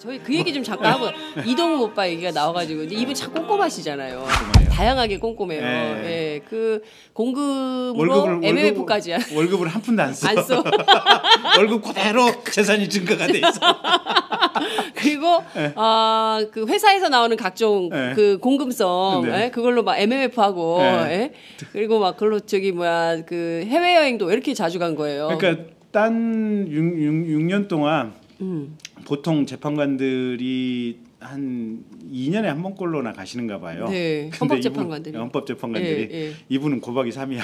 저희 그 얘기 좀 잠깐 하고 이동우 오빠 얘기가 나와가지고 근데 이분 참 꼼꼼하시잖아요. 꼼꼼해요. 다양하게 꼼꼼해요. 네. 예, 그 공금으로 MMF까지 월급을 한 푼도 안 써. 안 써. 월급 그대로 재산이 증가가 돼 있어. 그리고 네. 그 회사에서 나오는 각종 네. 그 공금성 네. 예? 그걸로 막 MMF 하고 네. 예? 그리고 막 그걸로 저기 뭐야 그 해외 여행도 왜 이렇게 자주 간 거예요. 그러니까 딴 6년 동안 보통 재판관들이 한 2년에 한 번꼴로나 가시는가 봐요. 네. 헌법재판관들이. 헌법재판관들이. 예, 예. 이분은 고박이 3이야.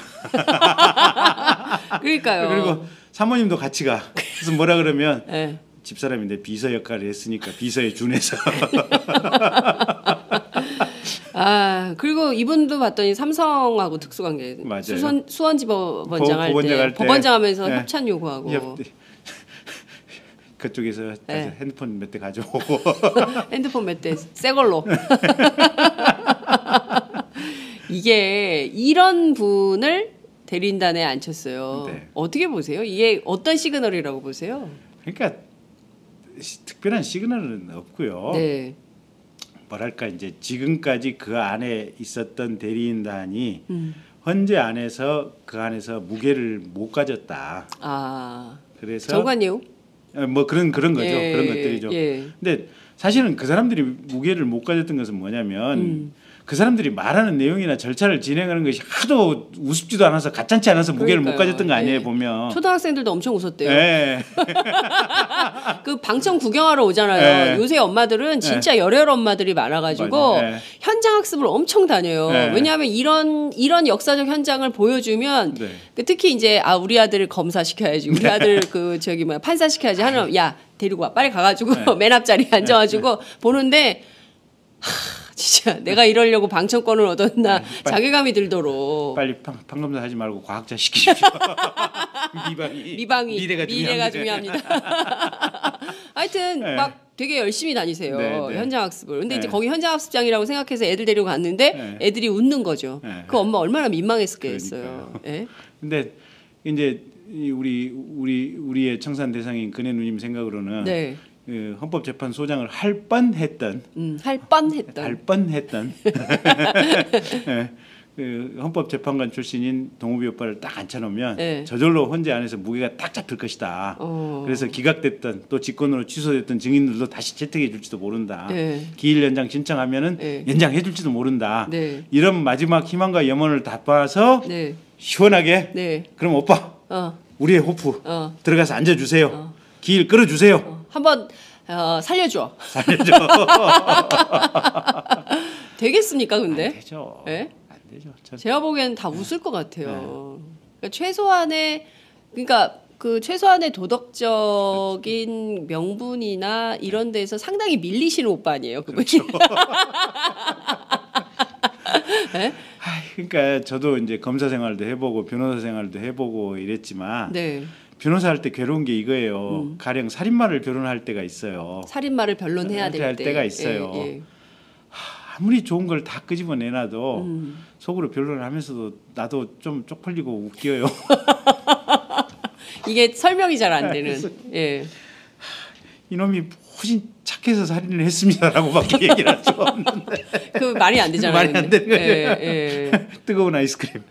그러니까요. 그리고 사모님도 같이 가. 그래서 뭐라 그러면 예. 집사람인데 비서 역할을 했으니까 비서에 준해서. 아 그리고 이분도 봤더니 삼성하고 특수관계. 맞아요. 수원지법원장 할 법원장 할 때 때. 법원장하면서 네. 협찬 요구하고. 그쪽에서 네. 핸드폰 몇 대 가져오고. 핸드폰 몇 대 새 걸로. 이게 이런 분을 대리인단에 앉혔어요. 네. 어떻게 보세요? 이게 어떤 시그널이라고 보세요? 그러니까 특별한 시그널은 없고요. 네. 뭐랄까 이제 지금까지 그 안에 있었던 대리인단이 헌재 안에서 그 안에서 무게를 못 가졌다. 아. 그래서 정관예우? 뭐 그런 거죠. 예, 그런 것들이죠. 예. 근데 사실은 그 사람들이 무게를 못 가졌던 것은 뭐냐면 그 사람들이 말하는 내용이나 절차를 진행하는 것이 하도 우습지도 않아서 가짠치 않아서 무게를 못 가졌던 거 아니에요. 예. 보면. 초등학생들도 엄청 웃었대요. 예. 그 방청 구경하러 오잖아요. 네. 요새 엄마들은 진짜 열혈 엄마들이 많아가지고 맞아요. 네. 현장 학습을 엄청 다녀요. 네. 왜냐하면 이런 역사적 현장을 보여주면 네. 그 특히 이제 우리 아들을 검사 시켜야지, 우리 아들 그 저기 뭐야 판사 시켜야지 하는 야 데리고 와 빨리 가가지고 네. 맨 앞자리에 앉아가지고 보는데. 진짜 내가 이러려고 방청권을 얻었나 자괴감이 들도록 빨리 판검사 하지 말고 과학자 시키십시오. 미방이 미래가 중요합니다. 하여튼 네. 막 되게 열심히 다니세요. 네, 네. 현장 학습을. 근데 이제 네. 거기 현장 학습장이라고 생각해서 애들 데리고 갔는데 네. 애들이 웃는 거죠. 네. 그 엄마 얼마나 민망했겠어요. 예? 근데 이제 우리의 청산 대상인 근혜 누님 생각으로는 네. 그 헌법재판소장을 할 뻔했던 할 뻔했던. 예, 그 헌법재판관 출신인 동욱이 오빠를 딱 앉혀놓으면 네. 저절로 헌재 안에서 무게가 딱 잡힐 것이다. 어. 그래서 기각됐던 또 직권으로 취소됐던 증인들도 다시 채택해 줄지도 모른다. 네. 기일 연장 신청하면은 네. 연장해 줄지도 모른다. 네. 이런 마지막 희망과 염원을 담아서 네. 시원하게 네. 그럼 오빠 우리의 호프 들어가서 앉아주세요. 기일 끌어주세요. 한번 살려줘. 살려줘. 되겠습니까, 근데? 안 되죠. 네? 안 되죠. 제가 보기에는 다 웃을 것 같아요. 그러니까 최소한의 도덕적인 명분이나 이런 데서 상당히 밀리시는 오빠 아니에요, 그분이. 그렇죠. 네? 그러니까 저도 이제 검사 생활도 해보고 변호사 생활도 해보고 이랬지만 네. 변호사 할 때 괴로운 게 이거예요. 가령 살인마를 변론할 때가 있어요. 살인마를 변론해야 될 할 때. 때가 있어요. 예, 예. 아무리 좋은 걸 다 끄집어내놔도 속으로 변론을 하면서도 나도 좀 쪽팔리고 웃겨요. 이게 설명이 잘 안 되는. 예. 이놈이 훨씬 착해서 살인을 했습니다라고밖에 얘기를 할 수가 없는데. 그 말이 안 되잖아요. 말이 안 되는 거예요. 예, 예. 뜨거운 아이스크림.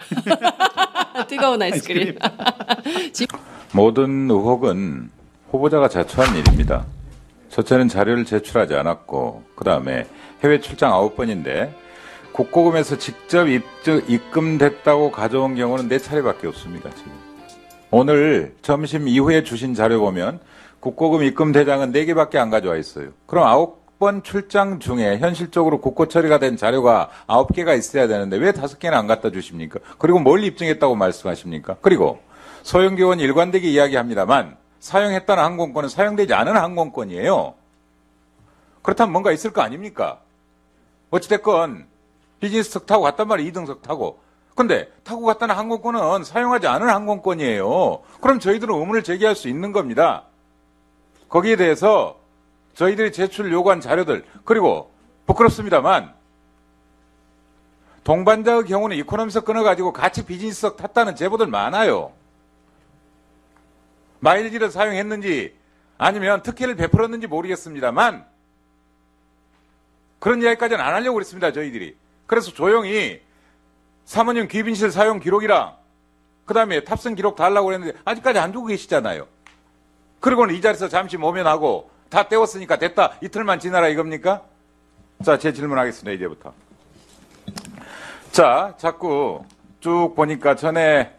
뜨거운 아이스크림. 모든 의혹은 후보자가 자초한 일입니다. 첫째는 자료를 제출하지 않았고 그 다음에 해외 출장 9번인데 국고금에서 직접 입금됐다고 가져온 경우는 4차례밖에 없습니다. 지금. 오늘 점심 이후에 주신 자료 보면 국고금 입금 대장은 4개밖에 안 가져와 있어요. 그럼 9번 출장 중에 현실적으로 국고 처리가 된 자료가 9개가 있어야 되는데 왜 5개나 안 갖다 주십니까? 그리고 뭘 입증했다고 말씀하십니까? 그리고 소형교원 일관되게 이야기합니다만 사용했다는 항공권은 사용되지 않은 항공권이에요. 그렇다면 뭔가 있을 거 아닙니까? 어찌됐건 비즈니스석 타고 갔단 말이에요. 2등석 타고. 근데 타고 갔다는 항공권은 사용하지 않은 항공권이에요. 그럼 저희들은 의문을 제기할 수 있는 겁니다. 거기에 대해서 저희들이 제출 요구한 자료들 그리고 부끄럽습니다만 동반자의 경우는 이코노미석 끊어가지고 같이 비즈니스석 탔다는 제보들 많아요. 마일리지를 사용했는지 아니면 특혜를 베풀었는지 모르겠습니다만 그런 이야기까지는 안 하려고 그랬습니다, 저희들이. 그래서 조용히 사모님 귀빈실 사용 기록이랑 그 다음에 탑승 기록 달라고 그랬는데 아직까지 안 주고 계시잖아요. 그리고는 이 자리에서 잠시 모면하고 다 떼웠으니까 됐다. 이틀만 지나라 이겁니까? 자, 제 질문하겠습니다, 이제부터. 자, 자꾸 쭉 보니까 전에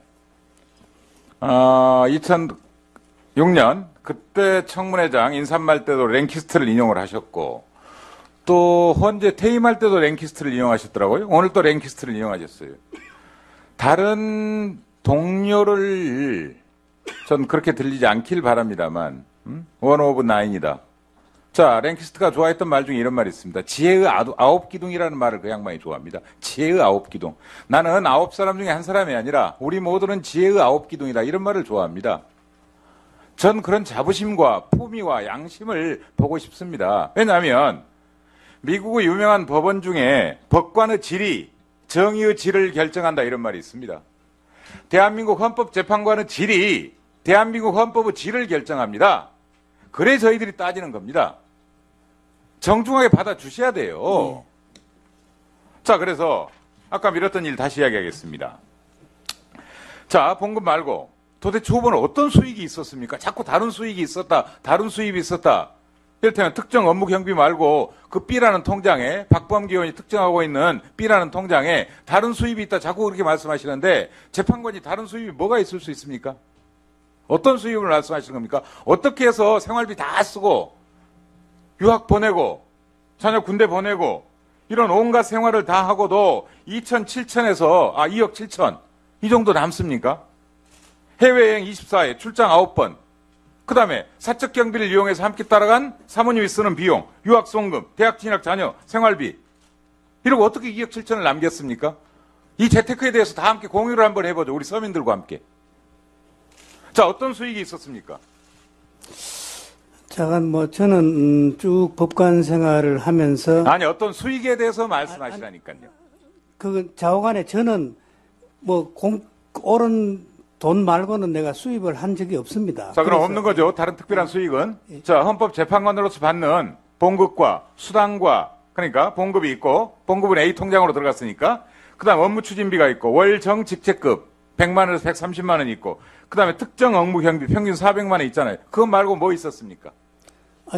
2006년 그때 청문회장 인사말 때도 랭키스트를 인용을 하셨고 또 헌재 퇴임할 때도 랭키스트를 인용하셨더라고요. 오늘 또 랭키스트를 인용하셨어요. 다른 동료를 전 그렇게 들리지 않길 바랍니다만 원 오브 나인이다. 자, 랭키스트가 좋아했던 말 중에 이런 말이 있습니다. 지혜의 아홉 기둥이라는 말을 그 양반이 좋아합니다. 지혜의 아홉 기둥. 나는 9사람 중에 한 사람이 아니라 우리 모두는 지혜의 아홉 기둥이다. 이런 말을 좋아합니다. 전 그런 자부심과 품위와 양심을 보고 싶습니다. 왜냐하면 미국의 유명한 법원 중에 법관의 질이 정의의 질을 결정한다 이런 말이 있습니다. 대한민국 헌법재판관의 질이 대한민국 헌법의 질을 결정합니다. 그래 저희들이 따지는 겁니다. 정중하게 받아주셔야 돼요. 자, 그래서 아까 미뤘던 일 다시 이야기하겠습니다. 자, 봉급 말고 도대체 후보는 어떤 수익이 있었습니까? 자꾸 다른 수익이 있었다, 다른 수입이 있었다. 이를테면 특정 업무 경비 말고 그 B라는 통장에 박범기 의원이 특정하고 있는 B라는 통장에 다른 수입이 있다 자꾸 그렇게 말씀하시는데 재판관이 다른 수입이 뭐가 있을 수 있습니까? 어떤 수입을 말씀하시는 겁니까? 어떻게 해서 생활비 다 쓰고 유학 보내고 자녀 군대 보내고 이런 온갖 생활을 다 하고도 2억 7천 이 정도 남습니까? 해외여행 24회 출장 9번 그 다음에 사적 경비를 이용해서 함께 따라간 사모님이 쓰는 비용, 유학 송금, 대학 진학 자녀, 생활비 이러고 어떻게 2억 7천을 남겼습니까? 이 재테크에 대해서 다 함께 공유를 한번 해보죠. 우리 서민들과 함께. 자, 어떤 수익이 있었습니까? 자, 저는 쭉 법관 생활을 하면서 아니, 어떤 수익에 대해서 말씀하시라니까요. 그 좌우간에 저는 옳은 돈 말고는 내가 수입을 한 적이 없습니다. 자, 그럼 없는 거죠. 다른 특별한 수익은. 자, 헌법재판관으로서 받는 봉급과 수당과 그러니까 봉급이 있고 봉급은 A 통장으로 들어갔으니까 그 다음 업무 추진비가 있고 월 정직책급 100만 원에서 130만 원이 있고 그 다음에 특정 업무 경비 평균 400만 원 있잖아요. 그거 말고 뭐 있었습니까?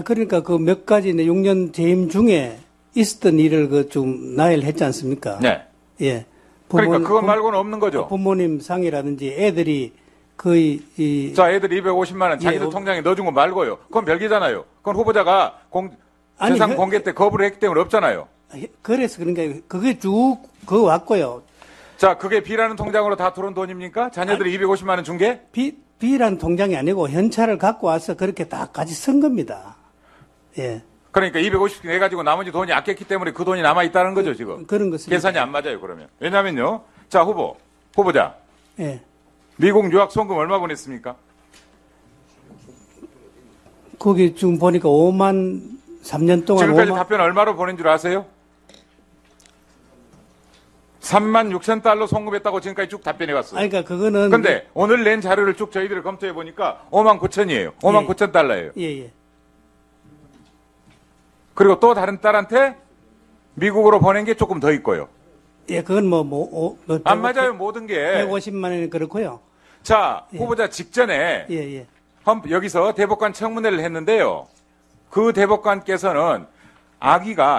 그러니까 그 몇 가지 6년 재임 중에 있었던 일을 좀 나열했지 않습니까? 네. 예. 그러니까 그거 말고는 없는 거죠. 부모님 상이라든지 애들이 거의 자, 애들이 250만 원 자기들 통장에 넣어준 거 말고요. 그건 별개잖아요. 그건 후보자가 재산 공개 때 거부를 했기 때문에 없잖아요. 그래서 그러니까 그게 쭉 그거 왔고요. 자, 그게 B라는 통장으로 다 들어온 돈입니까? 자녀들이 250만 원 준 게? B라는 통장이 아니고 현찰을 갖고 와서 그렇게 다 같이 쓴 겁니다. 예. 그러니까 250개 내가지고 나머지 돈이 아꼈기 때문에 그 돈이 남아있다는 거죠, 지금. 그런 것입니다. 계산이 안 맞아요, 그러면. 왜냐면요. 자, 후보자. 예. 미국 유학 송금 얼마 보냈습니까? 거기 지금 보니까 3년 동안. 지금까지 답변 얼마로 보낸 줄 아세요? 3만 6천 달러 송금했다고 지금까지 쭉 답변해 왔어요. 그러니까 그거는. 근데 오늘 낸 자료를 쭉 저희들이 검토해 보니까 5만 9천이에요. 5만 9천 달러예요. 예. 그리고 또 다른 딸한테 미국으로 보낸 게 조금 더 있고요. 예, 그건 안 맞아요, 모든 게. 150만 원이 그렇고요. 자, 후보자 직전에. 여기서 대법관 청문회를 했는데요. 그 대법관께서는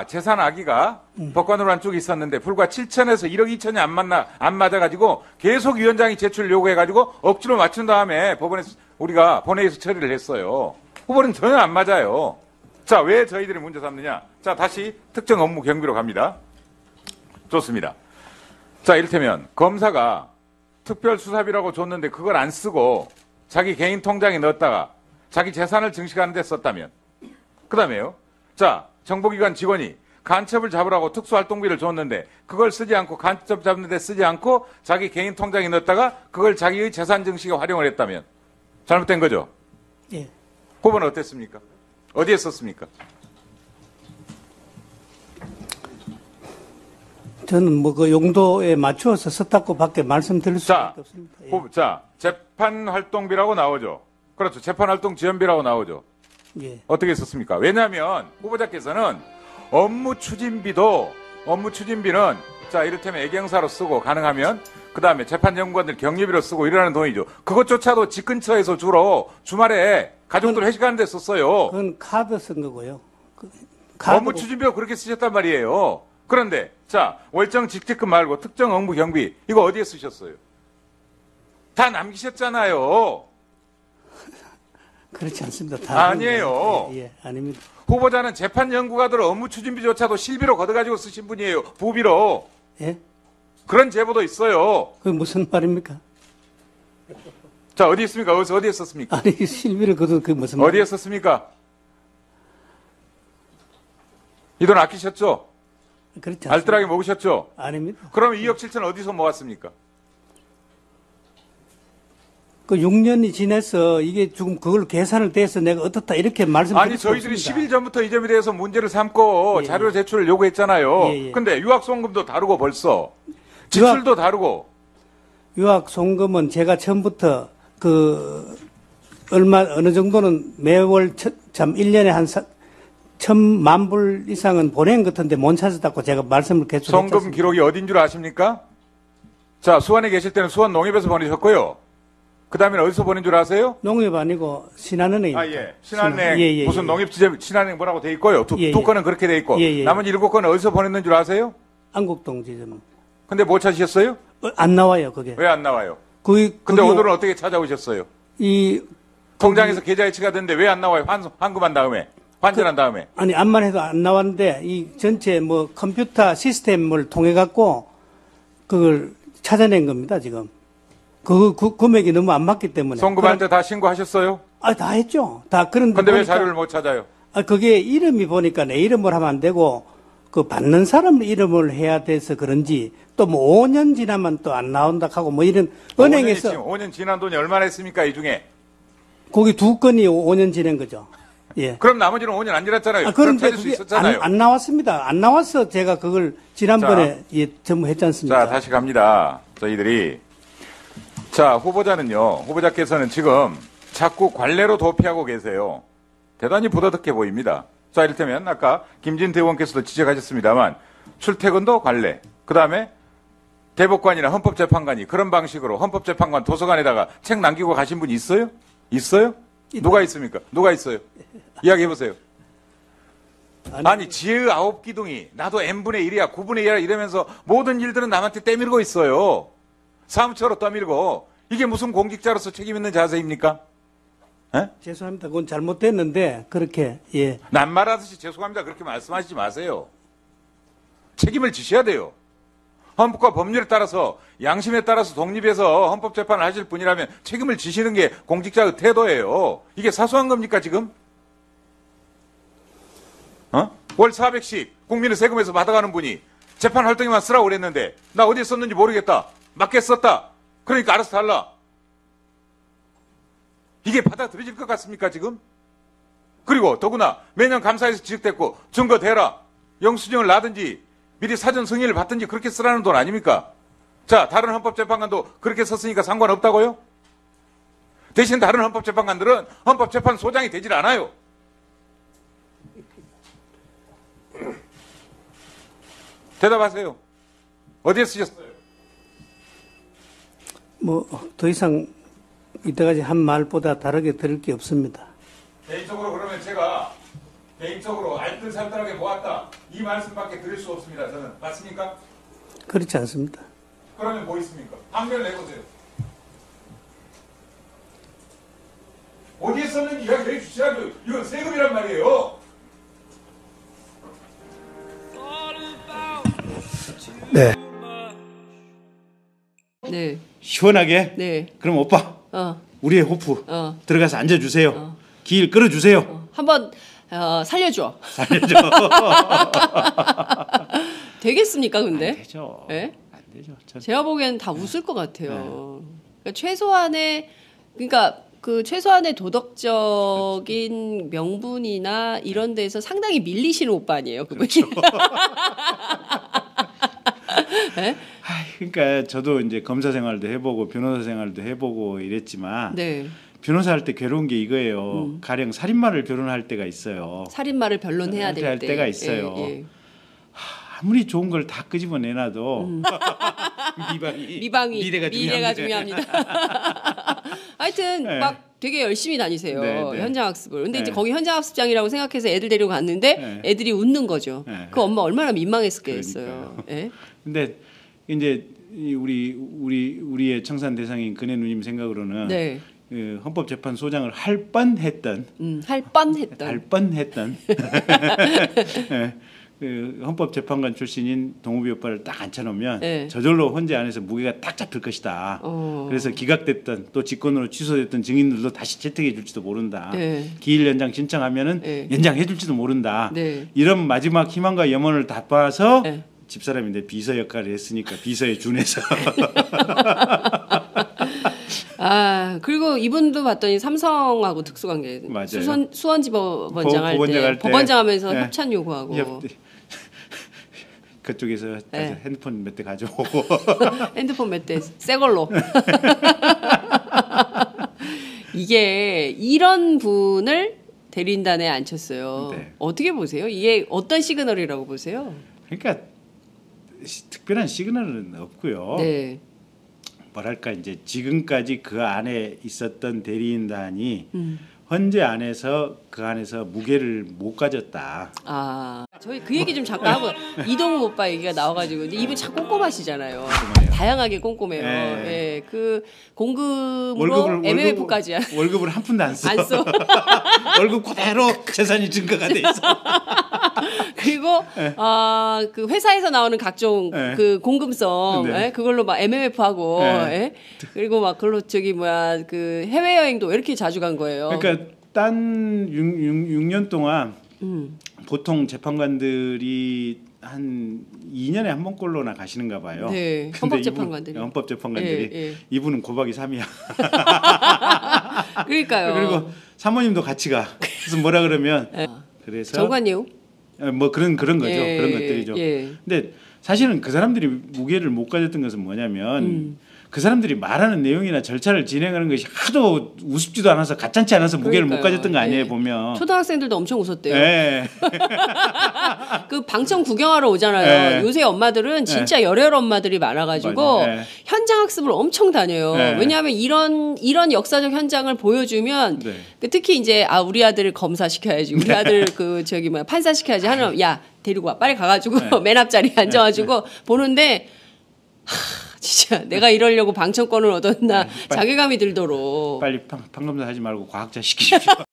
재산 아기가 법관으로 한 쭉 있었는데 불과 7천에서 1억 2천이 안 맞아가지고 계속 위원장이 제출 요구해가지고 억지로 맞춘 다음에 법원에 우리가 본회의에서 처리를 했어요. 후보는 전혀 안 맞아요. 자, 왜 저희들이 문제 삼느냐? 자, 다시 특정 업무 경비로 갑니다. 좋습니다. 자, 이를테면 검사가 특별수사비라고 줬는데 그걸 안 쓰고 자기 개인 통장에 넣었다가 자기 재산을 증식하는 데 썼다면 그 다음에요. 자, 정보기관 직원이 간첩을 잡으라고 특수활동비를 줬는데 그걸 쓰지 않고 간첩 잡는 데 쓰지 않고 자기 개인 통장에 넣었다가 그걸 자기의 재산 증식에 활용을 했다면 잘못된 거죠? 예. 후보는 어땠습니까? 어디에 썼습니까? 저는 그 용도에 맞추어서 썼다고 밖에 말씀드릴 수밖에 없습니다. 예. 자, 재판활동비라고 나오죠. 그렇죠. 재판활동 지원비라고 나오죠. 예. 어떻게 썼습니까? 왜냐하면 후보자께서는 업무 추진비는 자 이를테면 애경사로 쓰고 가능하면 그 다음에 재판 연구관들 격리비로 쓰고 이러는 돈이죠. 그것조차도 집 근처에서 주로 주말에 가족들 회식하는 데 썼어요. 그건 카드 쓴 거고요. 업무 추진비로 그렇게 쓰셨단 말이에요. 그런데 자 월정 직책금 말고 특정 업무 경비 이거 어디에 쓰셨어요? 다 남기셨잖아요. 그렇지 않습니다. 다 아니에요. 예, 아닙니다. 후보자는 재판 연구가들 업무 추진비조차도 실비로 걷어가지고 쓰신 분이에요. 부비로. 예? 그런 제보도 있어요. 그게 무슨 말입니까? 자 어디 있습니까? 어디에 썼습니까? 아니 실비를 거둬 그게 무슨 어디에 썼습니까? 이 돈 아끼셨죠? 그렇지 않습니다. 알뜰하게 먹으셨죠? 아닙니다. 그럼 2억 7천 어디서 모았습니까? 그 6년이 지나서 이게 지금 그걸 계산을 떼서 내가 어떻다 이렇게 말씀드릴 아니 수 저희들이 없습니다. 10일 전부터 이 점에 대해서 문제를 삼고 예, 자료 제출을 요구했잖아요. 예, 예. 근데 유학송금도 다루고 벌써 지출도 다루고 유학 송금은 제가 처음부터 그 어느 정도는 매월 참 1년에 한 1,000만 불 이상은 보낸 것 같은데 못 찾았다고 제가 말씀을 계속 송금 했잖습니까? 기록이 어딘 줄 아십니까? 자 수원에 계실 때는 수원 농협에서 보내셨고요. 그 다음에 어디서 보낸 줄 아세요? 농협 아니고 신한은행입니다. 아, 예. 신한은행, 예, 예, 무슨 예. 농협지점 신한은행 뭐라고 돼 있고요. 두 예, 예. 건은 그렇게 돼 있고. 예, 예. 나머지 7건은 어디서 보냈는 줄 아세요? 안국동 지점. 근데 못 찾으셨어요? 안 나와요, 그게. 왜 안 나와요? 근데 근데 오늘은 어떻게 찾아오셨어요? 이 통장에서 계좌 이체가 됐는데 왜 안 나와요? 환급한 다음에. 환전한 다음에. 아니 암만 해도 안 나왔는데 이 전체 뭐 컴퓨터 시스템을 통해 갖고 그걸 찾아낸 겁니다, 지금. 그 금액이 너무 안 맞기 때문에. 송금할 때 다 신고하셨어요? 다 했죠. 다 그런데 근데 왜 보니까 자료를 못 찾아요? 그게 이름이 보니까 내 이름을 하면 안 되고 그 받는 사람 이름을 해야 돼서 그런지 또 뭐 5년 지나면 또 안 나온다 하고 뭐 이런 은행에서 5년 지난 돈이 얼마나 했습니까, 이 중에? 거기 2건이 5년 지난 거죠. 예. 그럼 나머지는 5년 안 지났잖아요. 그럼 그런데 찾을 수 그게 있었잖아요. 안 나왔습니다. 안 나와서 제가 그걸 지난번에 전부 했지 않습니까? 자, 다시 갑니다. 저희들이. 자, 후보자께서는 지금 자꾸 관례로 도피하고 계세요. 대단히 부도덕해 보입니다. 자, 이를테면 아까 김진태 의원께서도 지적하셨습니다만 출퇴근도 관례, 그 다음에 대법관이나 헌법재판관이 그런 방식으로 헌법재판관 도서관에다가 책 남기고 가신 분이 있어요? 있어요? 누가 있습니까? 누가 있어요? 이야기해보세요. 아니 지혜의 9기둥이 나도 n분의 1이야 9분의 1이야 이러면서 모든 일들은 남한테 떠밀고 있어요. 사무처로 떠밀고. 이게 무슨 공직자로서 책임 있는 자세입니까? 에? 죄송합니다. 그건 잘못됐는데 그렇게 예. 낱말하듯이 죄송합니다 그렇게 말씀하시지 마세요. 책임을 지셔야 돼요. 헌법과 법률에 따라서 양심에 따라서 독립해서 헌법재판을 하실 분이라면 책임을 지시는 게 공직자의 태도예요. 이게 사소한 겁니까 지금? 월 400씩 국민의 세금에서 받아가는 분이 재판 활동에만 쓰라고 그랬는데 나 어디에 썼는지 모르겠다. 맞게 썼다. 그러니까 알아서 달라. 이게 받아들여질 것 같습니까 지금? 그리고 더구나 매년 감사에서 지적됐고 증거 대라. 영수증을 놔든지 미리 사전 승인을 받든지 그렇게 쓰라는 돈 아닙니까? 자, 다른 헌법재판관도 그렇게 썼으니까 상관없다고요? 대신 다른 헌법재판관들은 헌법재판소장이 되질 않아요. 대답하세요. 어디에 쓰셨어요? 뭐 더 이상 이때까지 한 말보다 다르게 들을 게 없습니다. 개인적으로 그러면 제가 개인적으로 알뜰살뜰하게 모았다. 이 말씀밖에 드릴 수 없습니다. 저는. 맞습니까? 그렇지 않습니다. 그러면 뭐 있습니까? 항변을 내보세요. 어디에 썼는지 이야기해 주셔야죠. 이건 세금이란 말이에요. 네. 네. 시원하게. 네. 그럼 오빠 우리의 호프 들어가서 앉아주세요. 길 끌어주세요. 한번 살려줘. 살려줘. 되겠습니까, 근데? 안 되죠. 네? 안 되죠. 제가 보기에는 다 웃을 것 같아요. 그러니까 최소한의 도덕적인 명분이나 이런 데서 상당히 밀리시는 오빠 아니에요, 그분이. 그렇죠. 네? 그러니까 저도 이제 검사 생활도 해보고 변호사 생활도 해보고 이랬지만 네. 변호사 할 때 괴로운 게 이거예요. 가령 살인마를 변호할 때가 있어요. 살인마를 변론해야 할 될 때. 때가 있어요. 예, 예. 아무리 좋은 걸 다 끄집어내놔도 미방이 미래가 중요합니다. 하여튼 네. 막 되게 열심히 다니세요. 네, 네. 현장 학습을. 근데 이제 네. 거기 현장 학습장이라고 생각해서 애들 데리고 갔는데 네. 애들이 웃는 거죠. 네. 그 엄마 얼마나 민망했겠어요. 예? 근데 이제 우리의 청산 대상인 근혜 누님 생각으로는 네. 그 헌법재판소장을 할 뻔했던 할 뻔했던. 예, 그 헌법재판관 출신인 동욱이 오빠를 딱 앉혀놓으면 네. 저절로 헌재 안에서 무게가 딱 잡힐 것이다. 어. 그래서 기각됐던 또 직권으로 취소됐던 증인들도 다시 채택해 줄지도 모른다. 네. 기일 연장 신청하면은 네. 연장해 줄지도 모른다. 네. 이런 마지막 희망과 염원을 다 봐서 네. 집사람인데 비서 역할을 했으니까 비서에 준해서 아 그리고 이분도 봤더니 삼성하고 특수관계. 맞아요. 수원지법원장 할 법원장 할 때 때. 법원장 하면서 네. 협찬 요구하고. 그쪽에서 네. 핸드폰 몇 대 가져오고 핸드폰 몇 대 새 걸로. 이게 이런 분을 대리인단에 앉혔어요. 네. 어떻게 보세요? 이게 어떤 시그널이라고 보세요? 그러니까 특별한 시그널은 없고요. 네. 뭐랄까 이제 지금까지 그 안에 있었던 대리인단이 헌재 안에서 그 안에서 무게를 못 가졌다. 아, 저희 그 얘기 좀 잠깐 하고 이동우 오빠 얘기가 나와가지고 근데 이분 참 꼼꼼하시잖아요. 꼼꼼해요. 다양하게 꼼꼼해요. 네. 예, 그 공금으로 MMF까지 월급을 한 푼도 안 써. 안 써. 월급 그대로 재산이 증가가 돼 있어. 그리고 그 회사에서 나오는 각종 네. 그 공금성 네. 예? 그걸로 막 MMF 하고 네. 예? 그리고 막 그걸로 저기 뭐야 그 해외 여행도 왜 이렇게 자주 간 거예요? 그러니까 딴 6년 동안 보통 재판관들이 한 2년에 한 번꼴로나 가시는가 봐요. 네, 근데 헌법재판관들이. 헌법재판관들이 예, 예. 이분은 고박이 3이야. 그러니까요. 그리고 사모님도 같이 가. 그래서 뭐라 그러면 그래서 정관예우? 뭐 그런 거죠. 예, 그런 것들이죠. 예. 근데 사실은 그 사람들이 무게를 못 가졌던 것은 뭐냐면 그 사람들이 말하는 내용이나 절차를 진행하는 것이 하도 우습지도 않아서 가짠치 않아서 무게를 못 그러니까요. 가졌던 거 아니에요 예. 보면. 초등학생들도 엄청 웃었대요. 예. 그 방청 구경하러 오잖아요. 네. 요새 엄마들은 진짜 열혈 엄마들이 많아가지고 맞아요. 네. 현장 학습을 엄청 다녀요. 네. 왜냐하면 이런 역사적 현장을 보여주면 네. 그 특히 이제 우리 아들을 검사 시켜야지, 우리 아들 그 저기 뭐야 판사 시켜야지 하는 야 데리고 와 빨리 가가지고 맨 앞자리에 앉아가지고 보는데. 진짜 내가 이러려고 방청권을 얻었나 자괴감이 들도록 빨리 판검사 하지 말고 과학자 시키십시오.